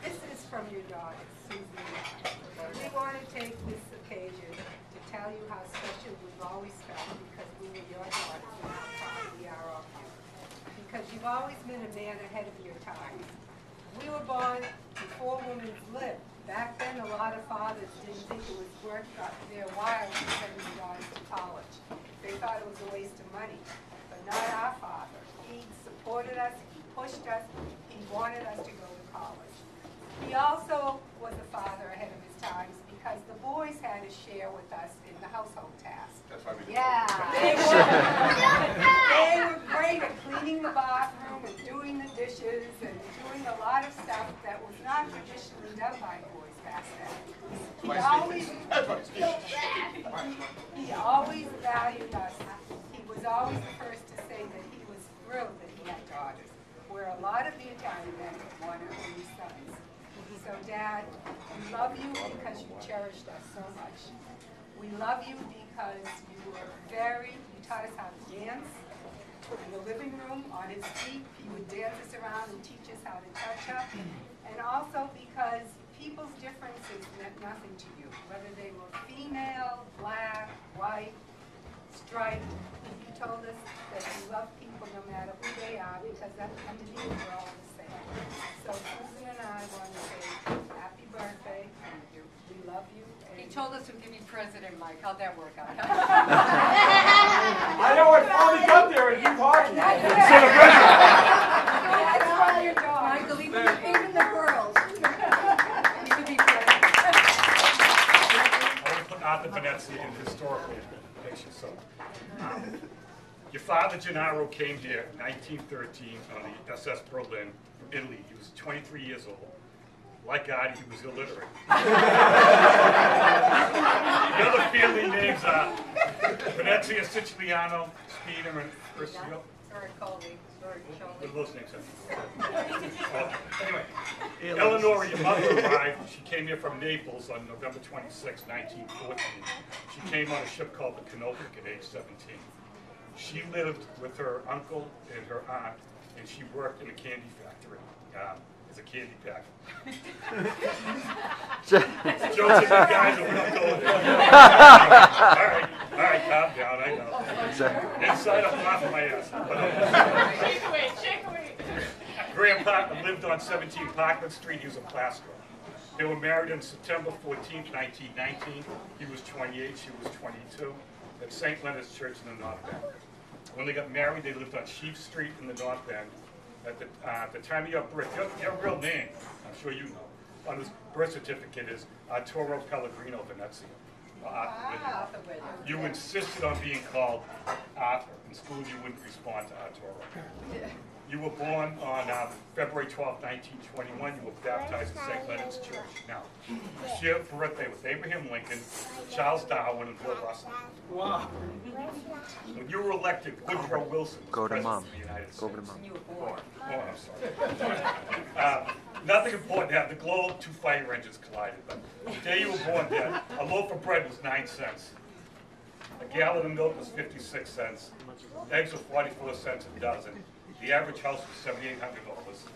This is from your daughter, Susan. We want to take this occasion to tell you how special we've always felt because we were your daughters and how proud we are of you. Because you've always been a man ahead of your time. We were born before women lived. Back then, a lot of fathers didn't think it was worth their while to send their daughters to college. They thought it was a waste of money. But not our father. He supported us, he pushed us, he wanted us to go to college. He also was a father ahead of his times because the boys had to share with us in the household tasks. That's why we did They were great at cleaning the bathroom and doing the dishes and doing a lot of stuff that was not traditionally done by boys back then. He always valued us. He was always the first to say that he was thrilled that he had daughters, where a lot of the Italian men had one or only sons. So, Dad, we love you because you cherished us so much. We love you because you taught us how to dance in the living room on his feet. He would dance us around and teach us how to touch up. And also because people's differences meant nothing to you, whether they were female, black, white, striped. You told us that you love people no matter who they are because underneath we're all the same. So Susan and I want to say happy birthday. We love you. He told us he'd give you President Mike. How'd that work out? I know I finally got there and you talking. That's why your dog. Michael, even the girls. You could be president. I want to put Arthur Venezia in historical picture. So, your father Gennaro came here in 1913 on the SS Berlin from Italy. He was 23 years old. Like God, he was illiterate. The other family names are Venezia, Siciliano, Speeder, and Ursula. Sorry, Colby. Sorry, What do those names Anyway, Eleanor, your mother arrived. She came here from Naples on November 26, 1914. She came on a ship called the Canopic at age 17. She lived with her uncle and her aunt, and she worked in a candy factory. As a candy packer. Jokes and guys, we're not going there. All right, calm down, I know. Inside, I'm laughing my ass. Shake away. Grandpa lived on 17 Parkland Street. He was a plasterer. They were married on September 14, 1919. He was 28, she was 22, at St. Leonard's Church in the North End. When they got married, they lived on Sheep Street in the North End. At the time of your birth, your real name, I'm sure you know, on his birth certificate is Arturo Pellegrino Venezia. Arthur Whitney. You insisted on being called Arthur. In school, you wouldn't respond to Arturo. You were born on February 12, 1921. You were baptized in St. Leonard's Church. Now, you share a birthday with Abraham Lincoln, Charles Darwin, and Bill Russell. Wow. When you were elected, Woodrow Wilson was president of the United States. You were born. Oh, I'm sorry. Nothing important happened. The globe, 2 fire engines collided. But the day you were born, Dad, a loaf of bread was 9 cents. A gallon of milk was 56 cents. Eggs were 44 cents a dozen. The average house was $7,800.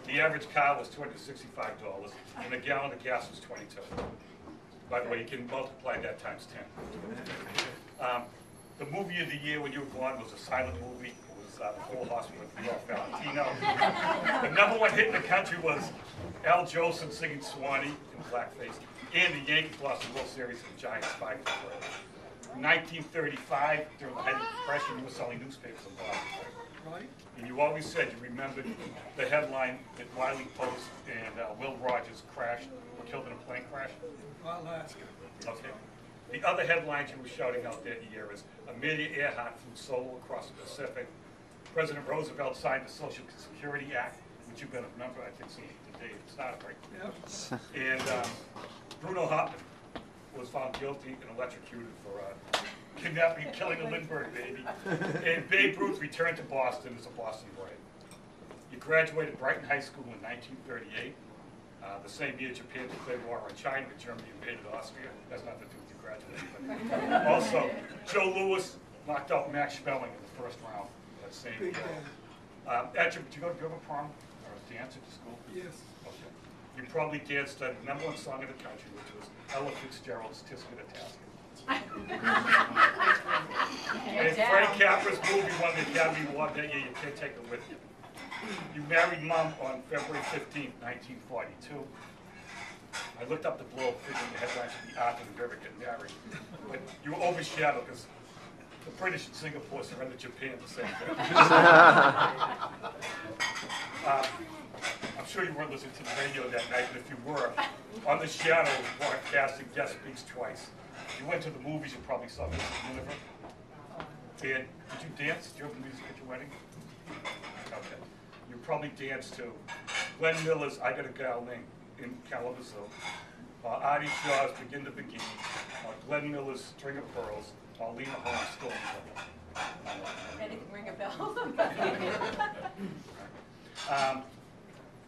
The average car was $265, and a gallon of gas was 22. By the way, you can multiply that times 10. The movie of the year when you were born was a silent movie. It was The Full Hospital with New York Valentino. The #1 hit in the country was Al Jolson singing Swanee in blackface, and the Yankees lost the World Series to the Giants 5-4. In 1935, during the height of the Depression, you were selling newspapers in Boston. Right. And you always said you remembered the headline that Wiley Post and Will Rogers crashed, were killed in a plane crash. Alaska. Okay. The other headlines you were shouting out that year is Amelia Earhart flew solo across the Pacific. President Roosevelt signed the Social Security Act, which you've been a member, I think, since the day it started, right? Yep. And Bruno Hauptmann was found guilty and electrocuted for kidnapping and killing a Lindbergh baby. And Babe Ruth returned to Boston as a Boston boy. You graduated Brighton High School in 1938. The same year Japan declared war on China and Germany invaded Austria. That's nothing to do with you graduating. But also, Joe Louis knocked out Max Spelling in the first round that same year. Did you go to prom? first dance at the school? Yes. Okay. You probably danced the #1 song in the country, which was Ella Fitzgerald's Tisk and a Task. And Frank Capra's movie won the Academy Award that year. You can't take it with you. You married Mom on February 15th, 1942. I looked up the Globe, thinking the headline should be Arthur and Vera get married. But you were overshadowed because the British and Singapore surrendered Japan the same day. I'm sure you weren't listening to the radio that night, but if you were, on the Shadow broadcasting Guest Speaks Twice. You went to the movies, you probably saw Mrs. Miniver. And did you dance? Did you have the music at your wedding? Okay. You probably danced to Glenn Miller's I Got a Gal Named in Kalamazoo, Artie Shaw's Begin to Begin, Glenn Miller's String of Pearls, Lena Holmes' Storm Trouble. Anything ring a bell?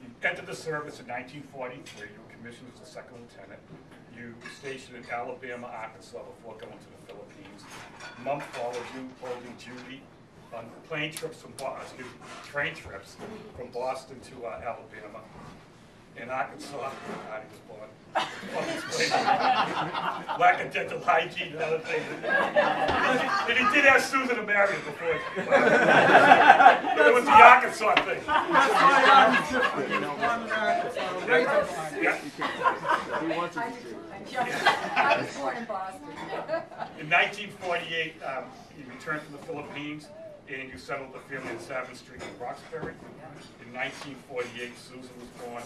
You entered the service in 1943. You were commissioned as a second lieutenant. You were stationed in Alabama, Arkansas before going to the Philippines. Mom followed you, holding Judy on train trips from Boston to Alabama. In Arkansas, Artie was born. Lack of dental hygiene and other things. And he did have Susan to marry him before. It was the Arkansas thing. He wants to I was born in Boston. In 1948, you returned from the Philippines and you settled the family on 7th Street in Roxbury. In 1948, Susan was born.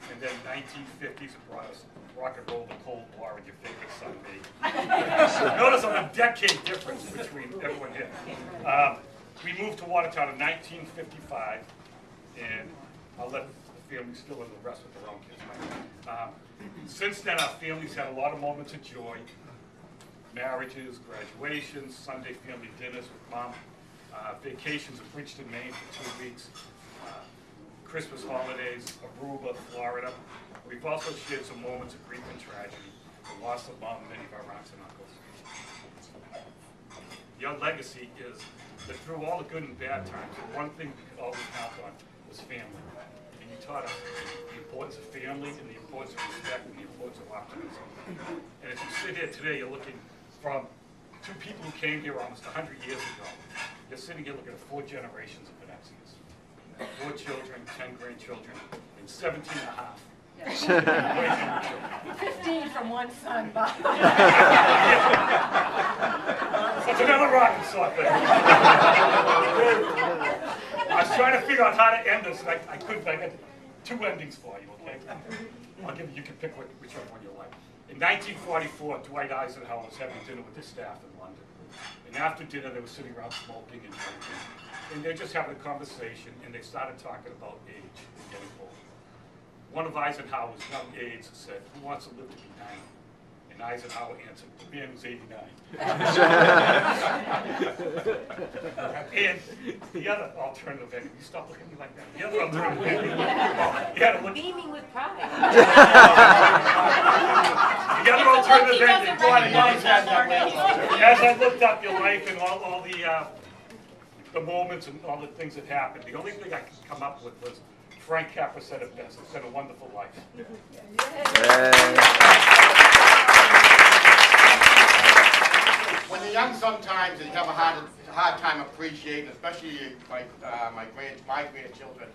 And then 1950s brought us rock and roll, the Cold War, and your favorite son, me. Notice on a decade difference between everyone here. We moved to Watertown in 1955, and I'll let the families fill in the rest with their own kids. Since then, our families had a lot of moments of joy. Marriages, graduations, Sunday family dinners with Mom, vacations in Bridgeton, Maine for 2 weeks, Christmas holidays, Aruba, Florida. We've also shared some moments of grief and tragedy, the loss of Mom and many of our aunts and uncles. Your legacy is that through all the good and bad times, the one thing we could always count on was family. And you taught us the importance of family and the importance of respect and the importance of optimism. And as you sit here today, you're looking from 2 people who came here almost 100 years ago. You're sitting here looking at 4 generations of Venezians. 4 children, 10 grandchildren, and 17 and a half. 15 from one son, Bob. It's another rocket sort thing. I was trying to figure out how to end this, and I couldn't. I got 2 endings for you, okay? I'll give you can pick whichever one you like. In 1944, Dwight Eisenhower was having dinner with his staff in London. And after dinner, they were sitting around smoking and drinking. And they're just having a conversation, and they started talking about age and getting old. One of Eisenhower's young aides said, "Who wants to live to be 90?" And Eisenhower answered, "The man who's 89. And the other alternative ending, you stop looking at me like that. The other alternative ending, you had to look. Beaming with pride. The other alternative ending, as I looked up your life and all the moments and all the things that happened, the only thing I could come up with was Frank Capra said it best. It's been a wonderful life. When you're young, sometimes you have a hard time appreciating, especially my grandchildren,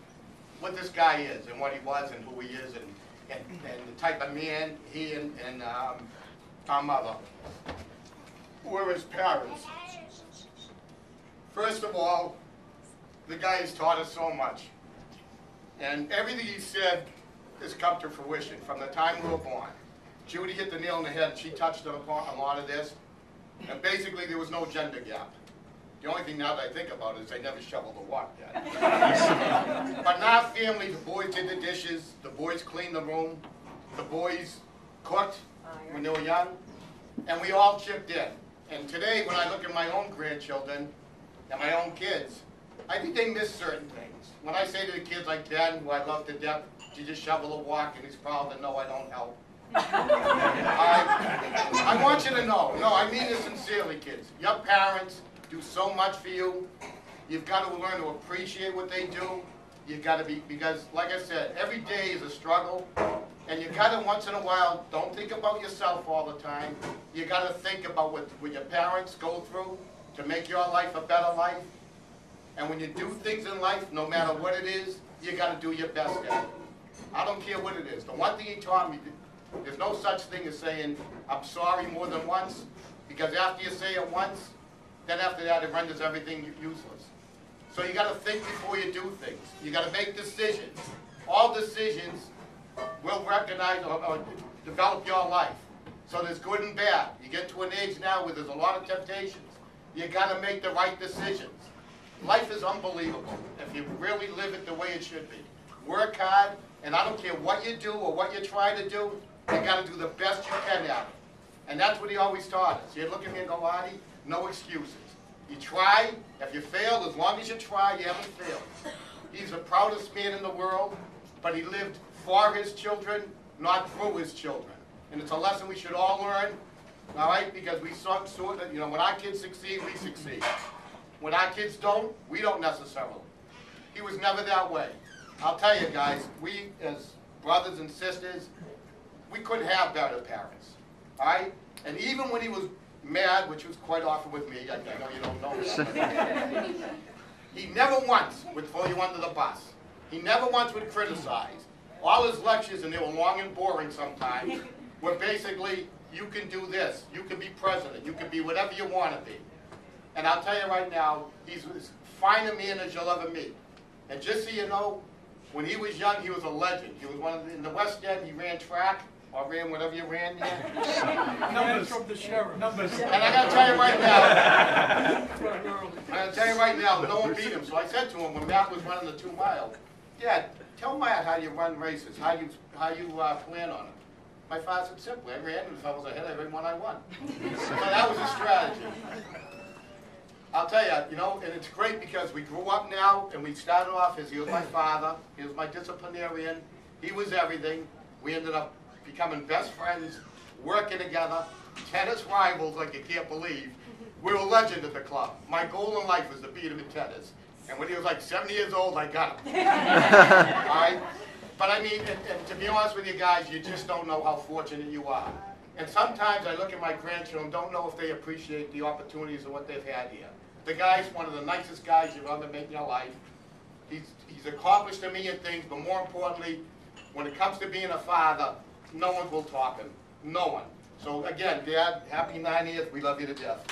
what this guy is and what he was and who he is and the type of man he and our mother were his parents. First of all, the guy has taught us so much. And everything he said has come to fruition from the time we were born. Judy hit the nail on the head. She touched on a lot of this. And basically, there was no gender gap. The only thing now that I think about is they never shoveled the walk yet. But in our family, the boys did the dishes, the boys cleaned the room, the boys cooked when they were young, and we all chipped in. And today, when I look at my own grandchildren and my own kids, I think they miss certain things. When I say to the kids like Ben, who I love to death, "Did you shovel a walk?" and he's proud to know I don't help. I want you to know, no, I mean this sincerely, kids. Your parents do so much for you. You've got to learn to appreciate what they do. you gotta be, because like I said, every day is a struggle, and you gotta once in a while, don't think about yourself all the time. You gotta think about what your parents go through to make your life a better life. And when you do things in life, no matter what it is, you gotta do your best at it. I don't care what it is. The one thing he taught me, there's no such thing as saying, I'm sorry more than once, because after you say it once, then after that it renders everything useless. So you gotta think before you do things. You gotta make decisions. All decisions will recognize or develop your life. So there's good and bad. You get to an age now where there's a lot of temptations. You gotta make the right decisions. Life is unbelievable if you really live it the way it should be. Work hard, and I don't care what you do or what you're trying to do, you gotta do the best you can at it. And that's what he always taught us. He'd look at me and go, Artie, no excuses. You try, if you fail, as long as you try, you haven't failed. He's the proudest man in the world, but he lived for his children, not through his children. And it's a lesson we should all learn, all right? Because we saw that, you know, when our kids succeed, we succeed. When our kids don't, we don't necessarily. He was never that way. I'll tell you guys, we as brothers and sisters, we couldn't have better parents, all right? And even when he was mad, which was quite often with me, I know you don't know that. He never once would throw you under the bus. He never once would criticize. All his lectures, and they were long and boring sometimes, were basically, you can do this, you can be president, you can be whatever you want to be. And I'll tell you right now, he's as fine a man as you'll ever meet. And just so you know, when he was young, he was a legend. He was one of the, in the West End, he ran track, or ran whatever you ran there. Numbers from the sheriff. Numbers. And I gotta tell you right now, no one beat him. So I said to him when Matt was running the 2 mile, Dad, tell Matt how you run races, how you plan on it. My father said, simply, I ran, and if I was ahead of everyone, I won. So that was a strategy. I'll tell you, you know, and it's great because we grew up now, and we started off as he was my father, he was my disciplinarian, he was everything. We ended up becoming best friends, working together, tennis rivals like you can't believe. We were legend at the club. My goal in life was to beat him in tennis. And when he was like 70 years old, I got him. All right? But I mean, and to be honest with you guys, you just don't know how fortunate you are. And sometimes I look at my grandchildren, don't know if they appreciate the opportunities of what they've had here. The guy's one of the nicest guys you've ever met in your life. He's accomplished a million things, but more importantly, when it comes to being a father, no one will top him. No one. So again, Dad, happy 90th. We love you to death.